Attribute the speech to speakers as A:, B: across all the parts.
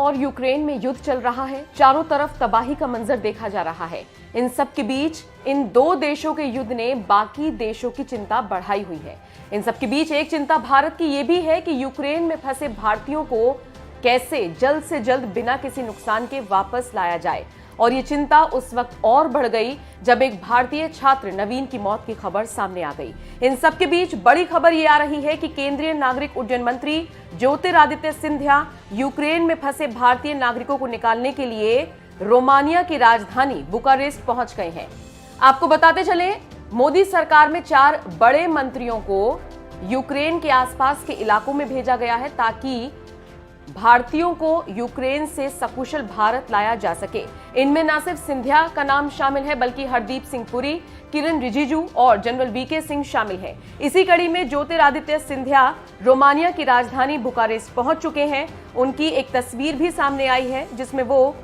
A: और यूक्रेन में युद्ध चल रहा है। चारों तरफ तबाही का मंजर देखा जा रहा है। इन सब के बीच इन दो देशों के युद्ध ने बाकी देशों की चिंता बढ़ाई हुई है। इन सब के बीच एक चिंता भारत की यह भी है कि यूक्रेन में फंसे भारतीयों को कैसे जल्द से जल्द बिना किसी नुकसान के वापस लाया जाए। और ये चिंता उस वक्त और बढ़ गई जब एक भारतीय छात्र नवीन की मौत की खबर सामने आ गई। इन सब के बीच बड़ी खबर ये आ रही है कि केंद्रीय नागरिक उड्डयन मंत्री ज्योतिरादित्य सिंधिया यूक्रेन में फंसे भारतीय नागरिकों को निकालने के लिए रोमानिया की राजधानी बुकारेस्ट पहुंच गए हैं। आपको बताते चले, मोदी सरकार में 4 बड़े मंत्रियों को यूक्रेन के आसपास के इलाकों में भेजा गया है ताकि भारतीयों को यूक्रेन से सकुशल भारत लाया जा सके। इनमें न सिर्फ सिंधिया का नाम शामिल है बल्कि हरदीप सिंह पुरी, किरण रिजिजू और जनरल वीके सिंह शामिल हैं। इसी कड़ी में ज्योतिरादित्य सिंधिया रोमानिया की राजधानी बुकारेस्ट पहुंच चुके हैं। उनकी एक तस्वीर भी सामने आई है जिसमें वो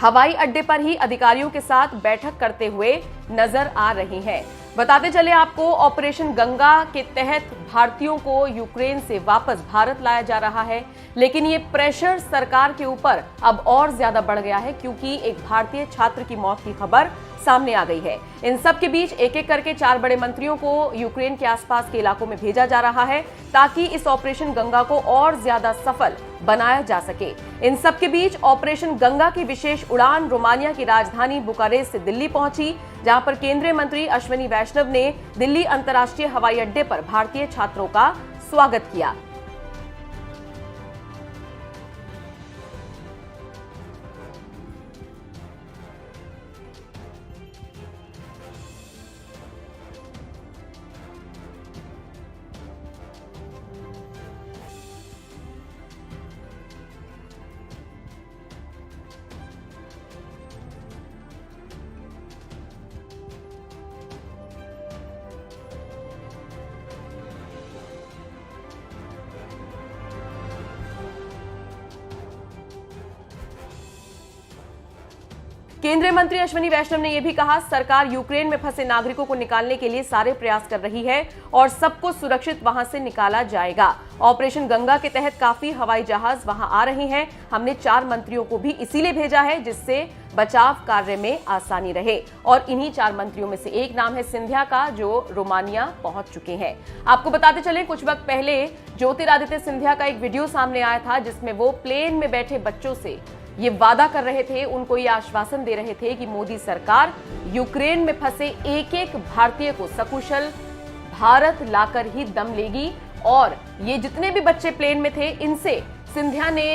A: हवाई अड्डे पर ही अधिकारियों के साथ बैठक करते हुए नजर आ रही हैं। बताते चले आपको, ऑपरेशन गंगा के तहत भारतीयों को यूक्रेन से वापस भारत लाया जा रहा है, लेकिन ये प्रेशर सरकार के ऊपर अब और ज्यादा बढ़ गया है क्योंकि एक भारतीय छात्र की मौत की खबर सामने आ गई है। इन सब के बीच एक एक करके 4 बड़े मंत्रियों को यूक्रेन के आसपास के इलाकों में भेजा जा रहा है ताकि इस ऑपरेशन गंगा को और ज्यादा सफल बनाया जा सके। इन सब के बीच ऑपरेशन गंगा की विशेष उड़ान रोमानिया की राजधानी बुकारेस्ट से दिल्ली पहुंची, जहां पर केंद्रीय मंत्री अश्विनी वैष्णव ने दिल्ली अंतर्राष्ट्रीय हवाई अड्डे पर भारतीय छात्रों का स्वागत किया। केंद्रीय मंत्री अश्विनी वैष्णव ने यह भी कहा, सरकार यूक्रेन में फंसे नागरिकों को निकालने के लिए सारे प्रयास कर रही है और सबको सुरक्षित वहां से निकाला जाएगा। ऑपरेशन गंगा के तहत काफी हवाई जहाज वहां आ रहे हैं। हमने 4 मंत्रियों को भी इसीलिए भेजा है जिससे बचाव कार्य में आसानी रहे। और इन्हीं 4 मंत्रियों में से एक नाम है सिंधिया का, जो रोमानिया पहुंच चुके हैं। आपको बताते चले, कुछ वक्त पहले ज्योतिरादित्य सिंधिया का एक वीडियो सामने आया था जिसमें वो प्लेन में बैठे बच्चों से ये वादा कर रहे थे, उनको ये आश्वासन दे रहे थे कि मोदी सरकार यूक्रेन में फंसे एक एक भारतीय को सकुशल भारत लाकर ही दम लेगी। और ये जितने भी बच्चे प्लेन में थे, इनसे सिंधिया ने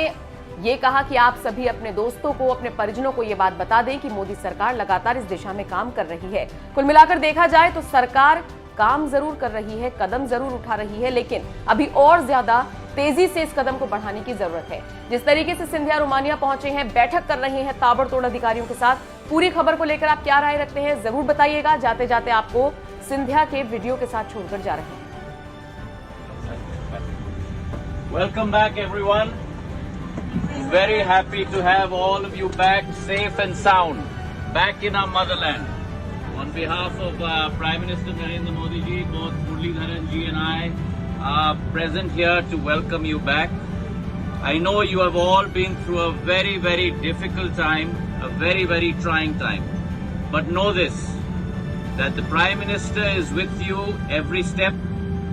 A: ये कहा कि आप सभी अपने दोस्तों को, अपने परिजनों को ये बात बता दें कि मोदी सरकार लगातार इस दिशा में काम कर रही है। कुल मिलाकर देखा जाए तो सरकार काम जरूर कर रही है, कदम जरूर उठा रही है, लेकिन अभी और ज्यादा तेजी से इस कदम को बढ़ाने की जरूरत है। जिस तरीके से सिंधिया रोमानिया पहुंचे हैं, बैठक कर रहे हैं ताबड़तोड़ अधिकारियों के साथ, पूरी खबर को लेकर आप क्या राय रखते हैं जरूर बताइएगा। जाते जाते आपको सिंधिया के वीडियो के साथ छोड़कर जा रहे हैं।
B: Welcome back everyone, very happy to have all of you back safe and sound back in our motherland. On behalf of Prime Minister Narendra Modi ji, both Muralidharan ji and I are present here to welcome you back. I know you have all been through a very, very difficult time, a very, very trying time. But know this, that the Prime Minister is with you every step,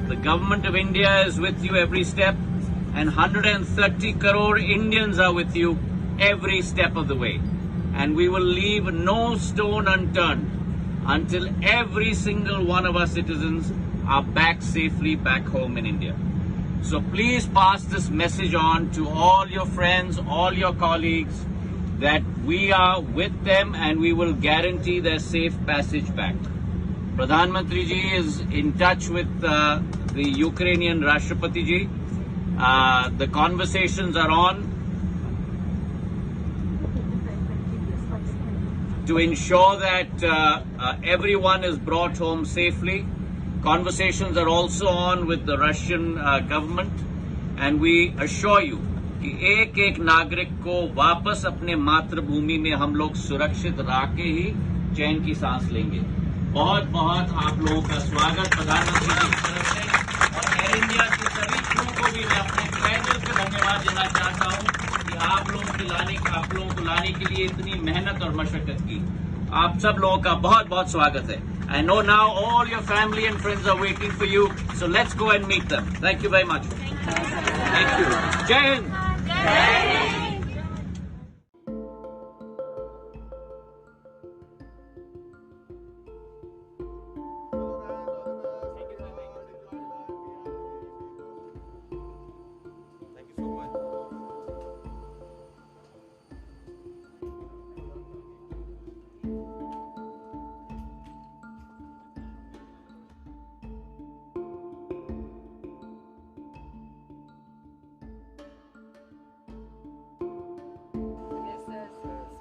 B: the Government of India is with you every step, and 130 crore Indians are with you every step of the way. And we will leave no stone unturned until every single one of our citizens are back safely back home in India. So please pass this message on to all your friends, all your colleagues, that we are with them and we will guarantee their safe passage back. Pradhan Mantri ji is in touch with the Ukrainian Rashtrapati ji. The conversations are on to ensure that everyone is brought home safely. Conversations are also on with the Russian government, and we assure you कि एक एक नागरिक को वापस अपने मातृभूमि में हम लोग सुरक्षित रखे ही चैन की सांस लेंगे। बहुत बहुत आप लोगों का स्वागत प्रधानमंत्री जी की तरफ से, और एयर इंडिया के सभी क्रू को भी मैं अपने तहे दिल से धन्यवाद देना चाहता हूँ कि आप लोग आप लोगों को लाने के लिए इतनी मेहनत और मशक्कत की, आप सब लोगों का बहुत बहुत स्वागत है। I know now all your family and friends are waiting for you, so let's go and meet them. Thank you very much. Thank you. Jai Hind.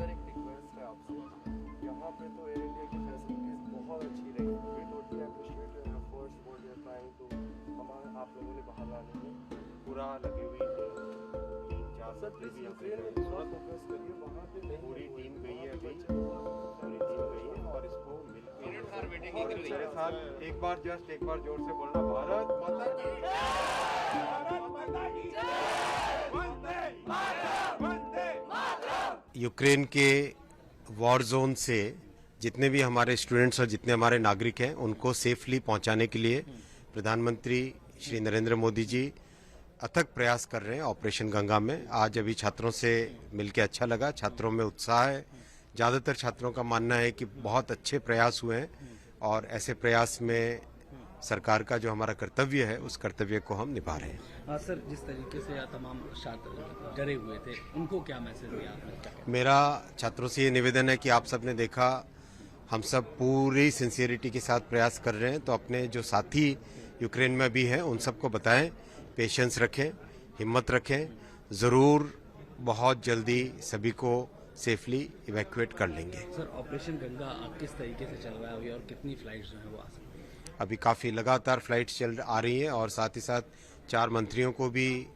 C: Sir एक रिक्वेस्ट है आपसे, यहाँ पे तो एयर इंडिया की फैसिलिटीज बहुत अच्छी रही। We totally appreciate your efforts what you are trying to, हमारे आप लोगों ने बाहर लाने में पूरा लगे हुए थे। सर प्लीज यूक्रेन में थोड़ा फोकस करिए, वहाँ पे पूरी टीम गई है, अभी पूरी टीम गई है और इसको मिलकर मेरे साथ एक बार जोर से बोलना, भारत माता की
D: यूक्रेन के वॉर जोन से जितने भी हमारे स्टूडेंट्स और जितने हमारे नागरिक हैं उनको सेफली पहुंचाने के लिए प्रधानमंत्री श्री नरेंद्र मोदी जी अथक प्रयास कर रहे हैं ऑपरेशन गंगा में। आज अभी छात्रों से मिलकर अच्छा लगा, छात्रों में उत्साह है। ज़्यादातर छात्रों का मानना है कि बहुत अच्छे प्रयास हुए हैं और ऐसे प्रयास में सरकार का जो हमारा कर्तव्य है उस कर्तव्य को हम निभा रहे हैं।
E: हाँ सर, जिस तरीके से तमाम छात्र डरे हुए थे, उनको क्या मैसेज दिया आपने?
D: मेरा छात्रों से ये निवेदन है कि आप सब ने देखा, हम सब पूरी सिंसियरिटी के साथ प्रयास कर रहे हैं, तो अपने जो साथी यूक्रेन में भी हैं उन सबको बताएं, पेशेंस रखें, हिम्मत रखें, ज़रूर बहुत जल्दी सभी को सेफली इवैक्यूएट कर लेंगे।
E: सर ऑपरेशन गंगा किस तरीके से चल रहा है अभी और कितनी फ्लाइट्स जो है वो आ सकती है?
D: अभी काफ़ी लगातार फ्लाइट्स आ रही हैं और साथ ही साथ 4 मंत्रियों को भी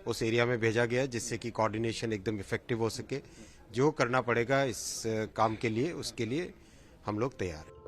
D: उस एरिया में भेजा गया है जिससे कि कोऑर्डिनेशन एकदम इफेक्टिव हो सके। जो करना पड़ेगा इस काम के लिए, उसके लिए हम लोग तैयार हैं।